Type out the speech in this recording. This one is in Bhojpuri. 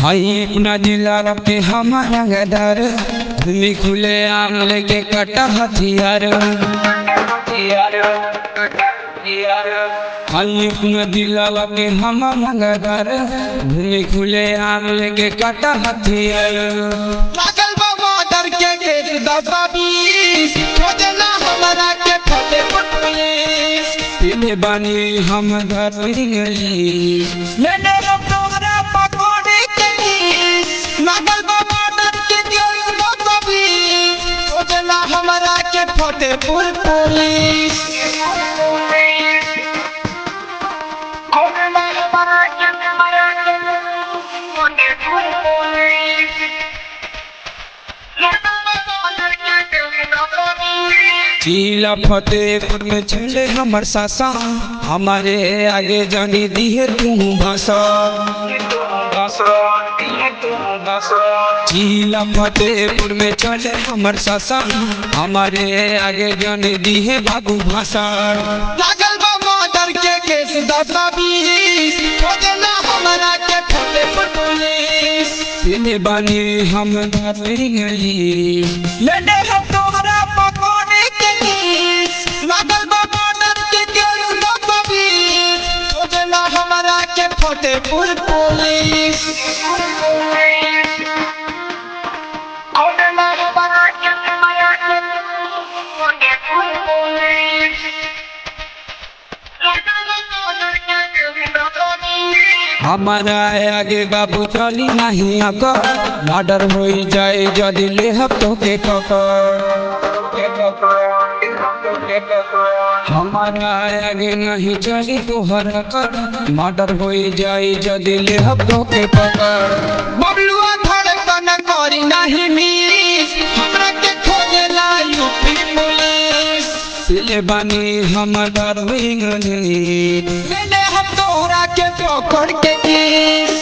हाय अपना जिला रखे हमारा गदर भूमि खुले आम लेके कटा हथियार। हाय अपना जिला रखे हमारा गदर भूमि खुले आम लेके कटा हथियार। लागल बा मर्डर के केस 10-20 खोजना हमरा के फतेहपुर पुलिस। पीले बानी हम घर लेने तोहरा पकड़े के केस लागल बा मर्डर के केस 10-20 खोजना हमरा के फतेहपुर पुलिस। जिला फतेहपुर में चले हमर सासा हमारे आगे जानी दिए तू भाषा। जिला फतेहपुर में चले हमर सासा हमारे आगे जानी दिए बाबू भाषा। लागल बा मर्डर के केस 10-20 खोजना हमरा के फतेहपुर पुलिस। पीले बानी हम घर लेने हम तोहरा पकड़े के केस लागल बा मर्डर के केस 10-20 खोजना हमरा के फतेहपुर पुलिस। हमारा आगे बाबू चली नहीं अगर मर्डर हो जाए जदि ले तो के हमारा आगे नहीं चली तोहर कर मर्डर हो जाए जदि ले तो के पकड़। बबलुआ धड़कन करी नहीं मिस हमरा के खोजेला यूपी पुलिस। पीले बानी हम डर लेने हम तोहरा के पकड़ के केस